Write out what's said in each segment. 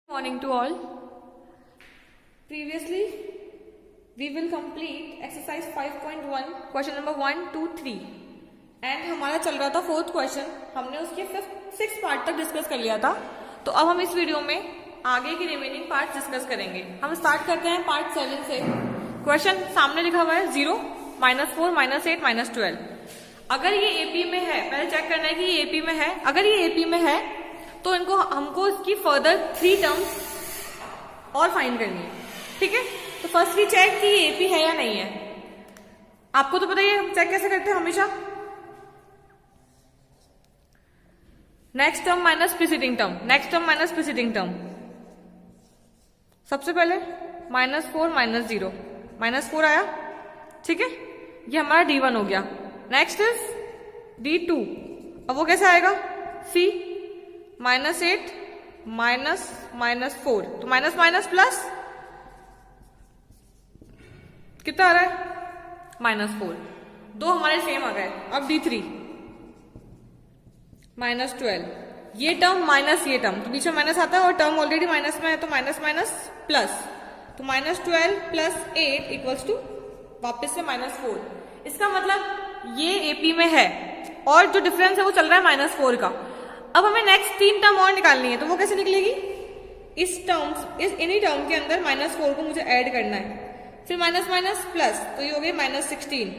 Morning to all. Previously, we will complete exercise 5.1 question number 1, 2, 3 and हमारा चल रहा था फोर्थ क्वेश्चन. हमने उसके फिफ्थ 6 पार्ट तक डिस्कस कर लिया था. तो अब हम इस वीडियो में आगे की रिमेनिंग पार्ट डिस्कस करेंगे. हम स्टार्ट करते हैं पार्ट 7 से. क्वेश्चन सामने लिखा हुआ है 0, -4, -8, -12. अगर ये एपी में है, पहले चेक करना है कि ये एपी में है. अगर ये एपी में है तो हमको इसकी फर्दर 3 टर्म्स और फाइंड करनी है. ठीक है, तो फर्स्टली चेक कि ये एपी है या नहीं है. आपको तो पता ही है हम चेक कैसे करते हैं हमेशा. Next term minus preceding term, next term minus preceding term. सबसे पहले -4 -0, -4 आया. ठीक है, ये हमारा D1 हो गया. Next is D2. अब वो कैसे आएगा? C -8 -4, तो माइनस माइनस प्लस कितना आ रहा है? -4. दो हमारे सेम आ गए. अब D3 -12. ये टर्म माइनस ये टर्म, तो बीच में माइनस आता है और टर्म ऑलरेडी माइनस में है, तो माइनस माइनस प्लस, तो -12 + 8 इक्वल्स टू वापस से -4. इसका मतलब ये एपी में है और जो डिफरेंस है वो चल रहा है -4 का. अब हमें नेक्स्ट 3 टर्म और निकालनी है, तो वो कैसे निकलेगी? इन्हीं टर्म के अंदर -4 को मुझे ऐड करना है. फिर माइनस माइनस प्लस, तो ये हो गई -16.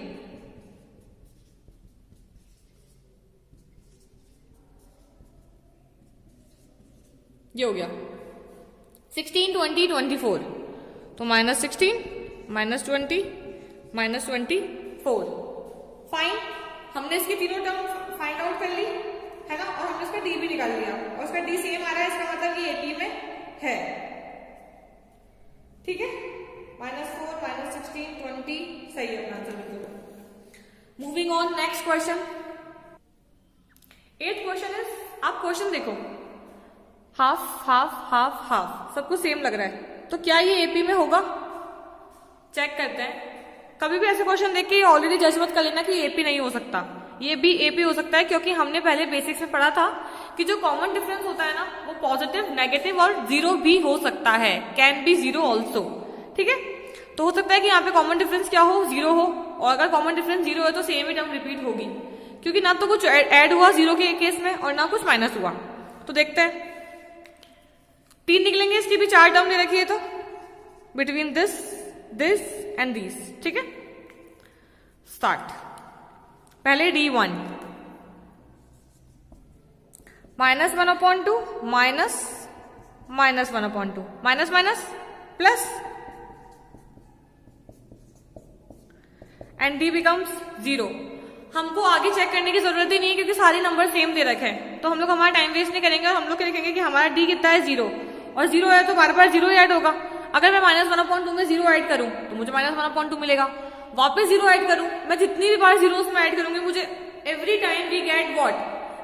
ये हो गया 16, 20, 24. तो -16 -20 -24. फाइन. हमने इसकी तीनों टर्म फाइंड आउट कर ली है ना, और हमने उसका डी भी निकाल लिया और उसका डी सेम आ रहा है. इसका मतलब ये एपी में है. ठीक है, -4 -16 20 सही है अपना आंसर. बिल्कुल. Moving on next question. 8th question is, आप क्वेश्चन देखो, हाफ हाफ हाफ हाफ सब कुछ सेम लग रहा है, तो क्या ये एपी में होगा? चेक करते हैं. कभी भी ऐसे क्वेश्चन देख के ऑलरेडी जज मत कर लेना कि एपी नहीं हो सकता. ये भी एपी हो सकता है, क्योंकि हमने पहले बेसिक्स में पढ़ा था कि जो कॉमन डिफरेंस होता है ना, वो पॉजिटिव, नेगेटिव और 0 भी हो सकता है. Can be 0 also. ठीक है, तो हो सकता है कि यहाँ पे कॉमन डिफरेंस क्या हो? 0 हो. और अगर कॉमन डिफरेंस 0 है तो सेम ही टर्म रिपीट होगी, क्योंकि ना तो कुछ ऐड हुआ 0 के केस में और ना कुछ माइनस हुआ. तो देखते हैं. 3 निकलेंगे. इसकी भी 4 टर्म दे रखी है, तो between this this and this. ठीक है, स्टार्ट. पहले D1 -1/2 minus -1/2 minus minus plus and D becomes 0. हमको आगे चेक करने की जरूरत ही नहीं है, क्योंकि सारे नंबर सेम दे रखे हैं. तो हम लोग हमारा टाइम वेस्ट नहीं करेंगे और हम लोग लिखेंगे कि हमारा D कितना है? 0. और 0 है तो बार बार 0 ऐड होगा. अगर मैं -1/2 में 0 ऐड करूं तो मुझे -1/2 मिलेगा. वापस 0 ऐड करूं, मैं जितनी भी बार 0 उसमें ऐड करूंगी, मुझे every time we get what?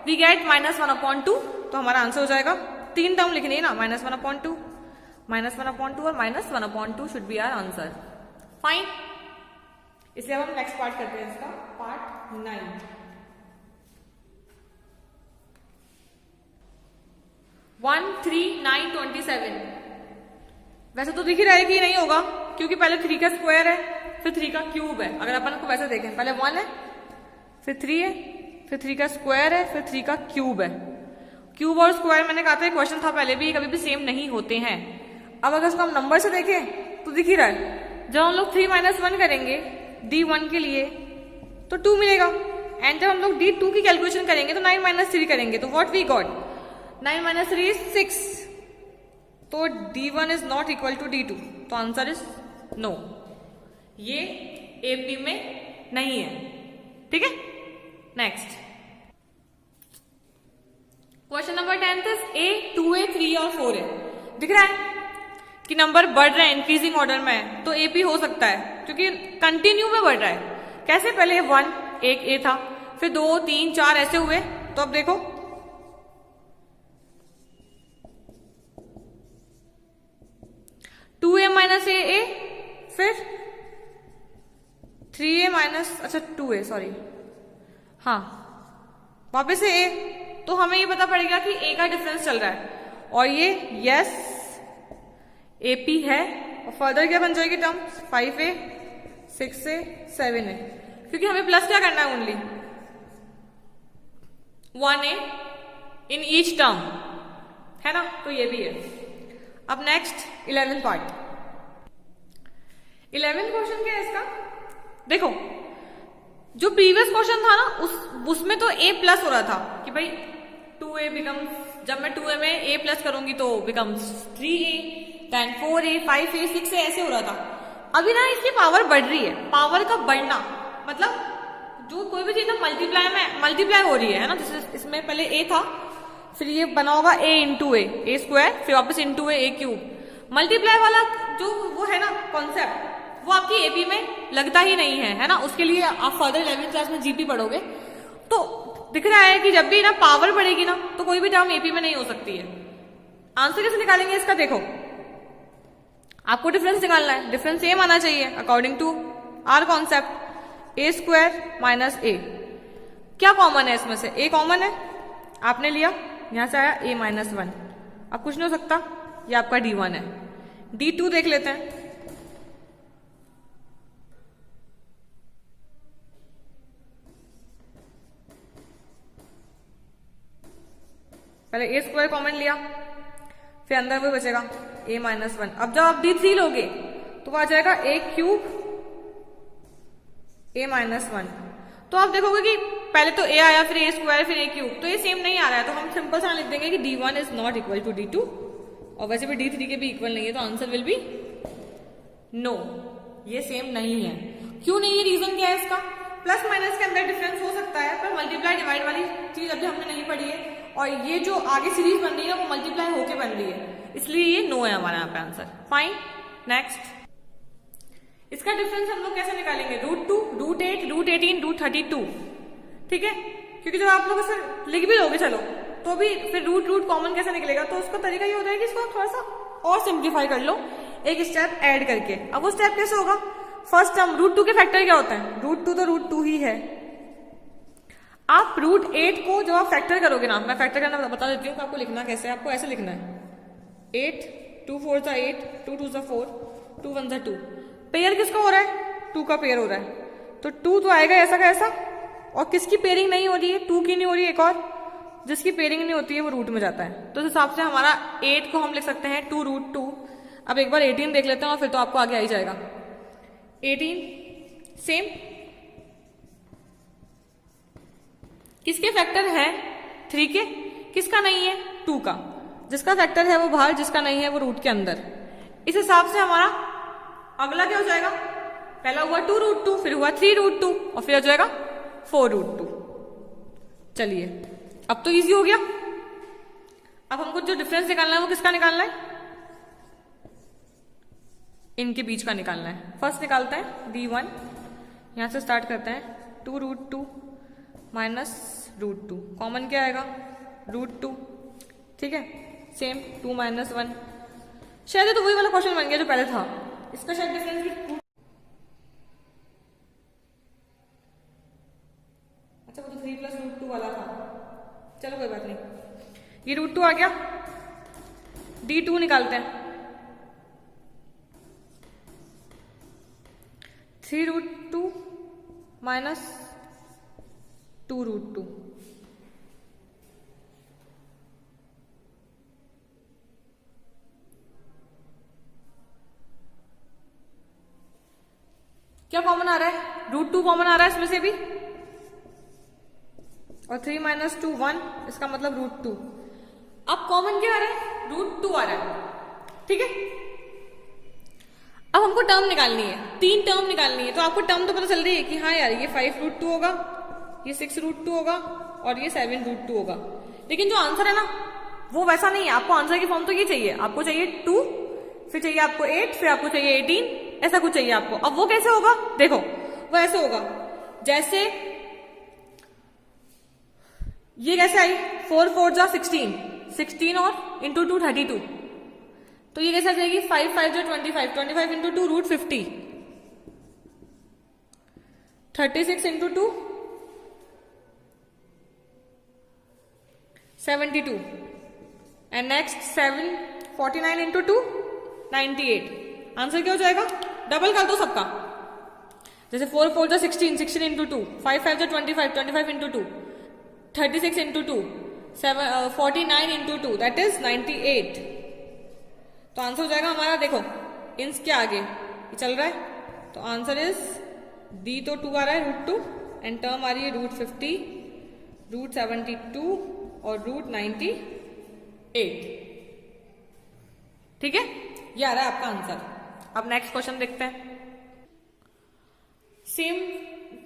We get -1/2. तो हमारा आंसर हो जाएगा. 3 टर्म लिखनी है ना, -1/2 -1/2 और -1/2 should be our answer. Fine. इसलिए अब हम नेक्स्ट पार्ट करते हैं, इसका पार्ट 9. 1, 3, 9, 27. वैसे तो दिख ही रहा है कि नहीं होगा, क्योंकि पहले 3 का स्क्वायर है, फिर 3 का क्यूब है. अगर अपन को वैसे देखें, पहले 1 है, फिर 3 है, फिर 3 का स्क्वायर है, फिर 3 का क्यूब है. क्यूब और स्क्वायर मैंने कहा था क्वेश्चन था पहले भी, कभी भी सेम नहीं होते हैं. अब अगर इसको हम नंबर से देखें तो दिख ही रहा है. जब हम लोग 3 - 1 करेंगे D1 के लिए तो 2 मिलेगा. एंड जब हम लोग D2 की कैलकुलेशन करेंगे तो 9 - 3 करेंगे, तो व्हाट वी गॉट? 9 - 3 इज 6. तो D1 is not equal to D2. तो आंसर इज नो. ये एपी में नहीं है. ठीक है, next question number 10 is A, 2A, 3 और 4 है. दिख रहा है कि नंबर बढ़ रहे हैं, इंक्रीजिंग ऑर्डर में है, तो एपी हो सकता है, क्योंकि कंटिन्यू में बढ़ रहा है. कैसे? पहले 1 एक A था, फिर 2, 3, 4 ऐसे हुए. तो अब देखो 2A - A, फिर 3A - अच्छा 2A, सॉरी, हाँ, वापस से A. तो हमें ये पता पड़ेगा कि A का डिफरेंस चल रहा है, और ये यस AP है और फर्दर क्या बन जाएगी टर्म 5A 6A 7A, क्योंकि हमें प्लस क्या करना है only 1A in each term, है ना, तो ये भी है। अब next 11th part. 11th question क्या है इसका, देखो जो प्रीवियस क्वेश्चन था ना उसमें तो A प्लस हो रहा था कि भाई 2A बिकम्स, जब मैं 2A में A प्लस करूंगी तो becomes 3A, then 4A 5A 6A ऐसे हो रहा था। अभी ना इसकी पावर बढ़ रही है, पावर का बढ़ना मतलब जो कोई भी चीज ना मल्टीप्लाई हो रही है ना, जैसे इसमें पहले A था, फिर ये बना होगा A इंटू A स्क्वायर, फिर वापस इंटू A क्यूब। मल्टीप्लाई वाला जो वो है ना कॉन्सेप्ट, वो आपकी एपी में लगता ही नहीं है ना। उसके लिए आप फर्दर 11th क्लास में जीपी पढ़ोगे तो दिख रहा है कि जब भी ना पावर बढ़ेगी ना तो कोई भी टर्म एपी में नहीं हो सकती है। आंसर कैसे निकालेंगे इसका, देखो आपको डिफरेंस निकालना है, डिफरेंस सेम आना चाहिए according to our concept, A square minus A. क्या कॉमन है इसमें से, ए कॉमन है, आपने लिया, यहां से आया a माइनस 1, अब कुछ नहीं हो सकता, ये आपका D1 है। D2 देख लेते हैं, पहले ए स्क्वायर कॉमन लिया, फिर अंदर वो बचेगा a माइनस 1। अब जब आप D3 लोगे तो आ जाएगा a क्यूब a माइनस 1। तो आप देखोगे कि पहले तो a आया, फिर a स्क्वायर, फिर a क्यूब, तो ये सेम नहीं आ रहा है, तो हम सिंपल सा लिख देंगे कि D1 is not equal to D2, और वैसे भी D3 के भी इक्वल नहीं है, तो आंसर विल बी नो, ये सेम नहीं है। क्यों नहीं है, रीजन क्या है इसका, प्लस माइनस के अंदर डिफरेंस हो सकता है, पर मल्टीप्लाई डिवाइड वाली चीज अभी हमने नहीं पढ़ी है, और ये जो आगे सीरीज बन रही है वो मल्टीप्लाई होके बन रही है, इसलिए ये नो है हमारा यहाँ पे आंसर। Fine, next. इसका डिफरेंस हम लोग कैसे निकालेंगे, √2, √8, √18, √32, ठीक है, क्योंकि जब आप लोग इसे लिख भी लोगे चलो तो भी फिर रूट कॉमन कैसे निकलेगा, तो उसका तरीका ये होता है कि इसको थोड़ा सा और सिंप्लीफाई कर लो एक स्टेप ऐड करके। अब वो स्टेप कैसे होगा, फर्स्ट टर्म √2 के फैक्टर क्या होता है, √2 तो √2 ही है। आप √8 को जब आप फैक्टर करोगे ना, मैं फैक्टर करना बता देती हूँ आपको लिखना कैसे है। आपको ऐसे लिखना है 8, 2 4 8, 2 2 4, 2 1 2। पेयर किसका हो रहा है, 2 का पेयर हो रहा है, तो 2 तो आएगा ऐसा का ऐसा, और किसकी पेयरिंग नहीं हो रही है, 2 की नहीं हो रही है, एक और जिसकी पेयरिंग नहीं होती है वो रूट में जाता है। तो इस हिसाब से हमारा 8 को हम लिख सकते हैं 2 √2। अब एक बार 18 देख लेते हैं और फिर तो आपको आगे आ ही जाएगा। 18 सेम, किसके फैक्टर है, 3 के, किसका नहीं है, 2 का, जिसका फैक्टर है वो बाहर, जिसका नहीं है वो रूट के अंदर। इस हिसाब से हमारा अगला क्या हो जाएगा, पहला हुआ 2 √2, फिर हुआ 3 √2, और फिर हो जाएगा 4 √2। चलिए अब तो इजी हो गया। अब हमको जो डिफरेंस निकालना है वो किसका निकालना है, इनके बीच का निकालना है। फर्स्ट निकालते हैं D1, यहां से स्टार्ट करते हैं 2 √2 माइनस √2, कॉमन क्या आएगा √2, ठीक है, सेम 2 माइनस 1। शायद तो वही वाला क्वेश्चन बन गया जो पहले था, इसका शायद डिफरेंस भी, अच्छा वो तो 3 + √2 वाला था, चलो कोई बात नहीं, ये √2 आ गया। D2 निकालते हैं, 3 √2 माइनस 2 √2, क्या कॉमन आ रहा है, √2 कॉमन आ रहा है इसमें से भी, और 3 माइनस 2 1, इसका मतलब √2। अब कॉमन क्या आ रहा है, √2 आ रहा है, ठीक है। अब हमको टर्म निकालनी है, 3 टर्म निकालनी है, तो आपको टर्म तो पता चल रही है कि हाँ यार ये 5 √2 होगा, ये 6 √2 होगा, और ये 7 √2 होगा, लेकिन जो आंसर है ना वो वैसा नहीं है। आपको आंसर की फॉर्म तो ये चाहिए, आपको चाहिए 2, फिर चाहिए आपको 8, फिर आपको चाहिए 18, ऐसा कुछ चाहिए आपको। अब वो कैसे होगा, देखो वो ऐसे होगा जैसे ये कैसे आई, 4 4 जा 16, 16 और इंटू 2 32, तो ये कैसे आ जाएगी 5 5 जा 25, 25 into 2 √50, 36 into 2 72, and next 7 49 into 2 98। Answer क्या हो जाएगा? डबल कर दो सबका, जैसे 4 4 जा 16, 16 इंटू 2, 5 5 जा 25, 25 into 2, 36 into 2, 49 into 2, that is 98। तो आंसर हो जाएगा हमारा, देखो इंस के आगे ये चल रहा है, तो आंसर इज डी, तो 2 आ रहा है √2 एंड टर्म आ रही है √50, √72 और √98। ठीक है, ये आ रहा है आपका आंसर। अब नेक्स्ट क्वेश्चन देखते हैं। सेम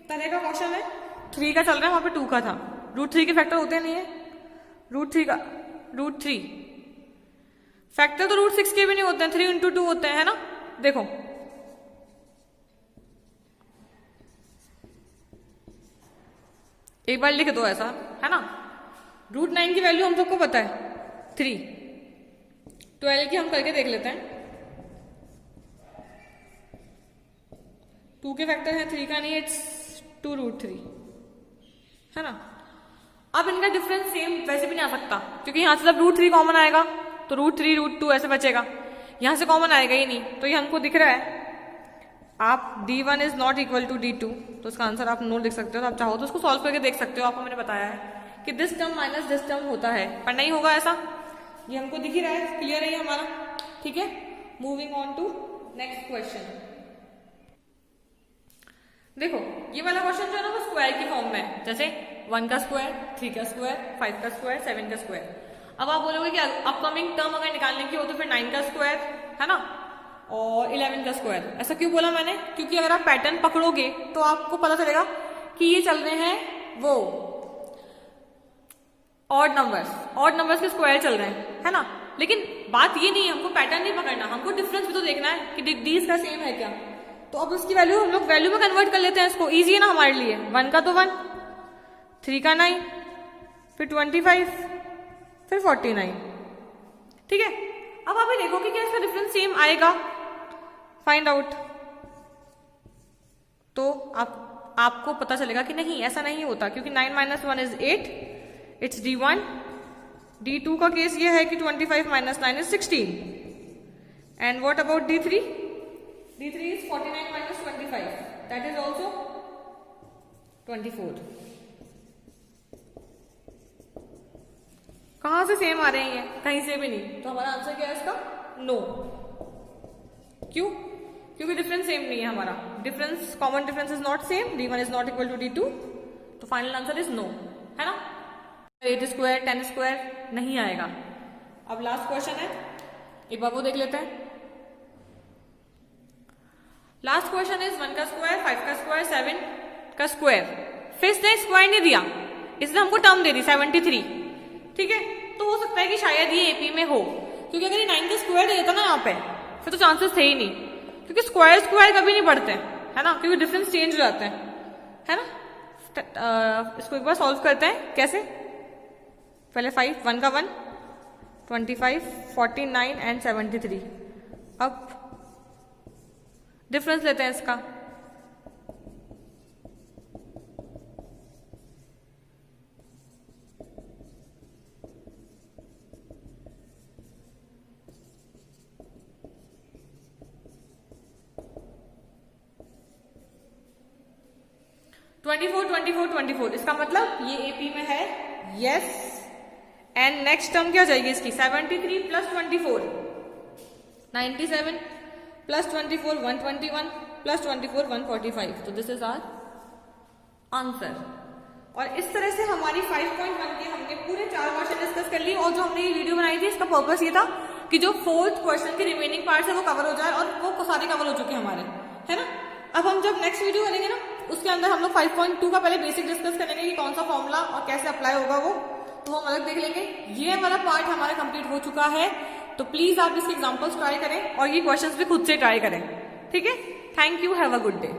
तरह का क्वेश्चन है, 3 का चल रहा है, वहां पे 2 का था। √3 के फैक्टर होते नहीं है, √3 का √3 फैक्टर तो √6 के भी नहीं होते हैं, 3 इंटू 2 होते हैं, है ना। देखो एक बार लिख दो ऐसा, है ना। √9 की वैल्यू हम सबको पता है 3, 12 की हम करके देख लेते हैं। 2 के फैक्टर है, 3 का नहीं, इट्स 2√3, है ना। अब इनका डिफरेंस सेम वैसे भी नहीं आ सकता, क्योंकि यहां से जब √3 कॉमन आएगा तो √3 √2 ऐसे बचेगा, यहां से कॉमन आएगा ही नहीं, तो ये हमको दिख रहा है। आप D1 is not equal to D2, तो इसका आंसर आप नो लिख सकते हो। तो आप चाहो तो उसको सॉल्व करके देख सकते हो। आपको मैंने बताया है कि this term minus this term होता है, पर नहीं होगा ऐसा, ये हमको दिख ही रहा है, क्लियर है ये हमारा। ठीक है, moving on to next question. देखो ये वाला क्वेश्चन जो है ना वो स्क्वायर की फॉर्म में है, जैसे 1 का स्क्वायर, 3 का स्क्वायर, 5 का स्क्वायर, 7 का स्क्वायर। अब आप बोलोगे कि अपकमिंग टर्म अगर निकालने की हो तो फिर 9 का स्क्वायर, है ना, और 11 का स्क्वायर। ऐसा क्यों बोला मैंने? क्योंकि अगर आप पैटर्न पकड़ोगे तो आपको पता चलेगा कि ये चल रहे हैं वो ऑड नंबर्स के स्क्वायर चल रहे हैं, है ना। लेकिन बात ये नहीं है, हमको पैटर्न नहीं पकड़ना, हमको डिफरेंस भी तो देखना है कि डी इसका सेम है क्या। तो अब उसकी वैल्यू हम लोग वैल्यू में कन्वर्ट कर लेते हैं इसको, इजी है ना हमारे लिए। 1 का तो 1, 3 का 9, फिर 25, फिर 49। ठीक है, अब आप ये देखो कि क्या इसका डिफरेंस सेम आएगा, फाइंड आउट। तो आपको पता चलेगा कि नहीं ऐसा नहीं होता, क्योंकि 9 - 1 इज 8, इट्स D1। D2 का केस ये है कि 25 - 9 is 16। And what about D3? D3 is 49 - 25, that is also 24। कहां से सेम आ रहे हैं ये? कहीं से भी नहीं, तो हमारा आंसर क्या है इसका? नो। क्यों? क्योंकि डिफरेंस सेम नहीं है हमारा, difference common difference is not same, D1 is not equal to D2, तो फाइनल आंसर इज नो, है ना। 8 स्क्वायर 10 स्क्वायर नहीं आएगा। अब लास्ट क्वेश्चन है, एक बार वो देख लेते हैं। लास्ट क्वेश्चन इज 1 का स्क्वायर, 5 का स्क्वायर, 7 का स्क्वायर। फिर इसने स्क्वायर नहीं दिया, इसने हमको टर्म दे दी 73। ठीक है, तो हो सकता है कि शायद ये एपी में हो, क्योंकि अगर ये 9 का स्क्वायर दे देता ना यहाँ पे, फिर तो चांसेस थे ही नहीं, क्योंकि स्क्वायर कभी नहीं बढ़ते, है ना, क्योंकि डिफरेंस चेंज हो जाते हैं, है ना। इसको एक बार सॉल्व करते हैं। कैसे? पहले 1 का 1, 25, 49 एंड 73। अब डिफरेंस लेते हैं इसका। ट्वेंटी फोर, इसका मतलब ये एपी में है, यस। एंड नेक्स्ट टर्म क्या हो जाएगी इसकी? 73 + 24, 97 + 24, 121 + 24, 145। तो दिस इज आवर आंसर। और इस तरह से हमारी 5.1 के हमने पूरे 4 क्वेश्चन डिस्कस कर लिए। और जो हमने ये वीडियो बनाई थी इसका पर्पस ये था कि जो 4th क्वेश्चन के रिमेनिंग पार्ट है वो कवर हो जाए, और वो सारे कवर हो चुके हैं हमारे, है ना। अब हम जब नेक्स्ट वीडियो करेंगे ना, उसके अंदर हम लोग 5.2 का पहले बेसिक डिस्कस करेंगे कि कौन सा फॉर्मूला और कैसे अप्लाई होगा वो, तो हम अलग देख लेंगे। ये वाला पार्ट हमारा कंप्लीट हो चुका है, तो प्लीज आप इसके एग्जांपल्स ट्राई करें और ये क्वेश्चंस भी खुद से ट्राई करें। ठीक है, thank you, have a good day.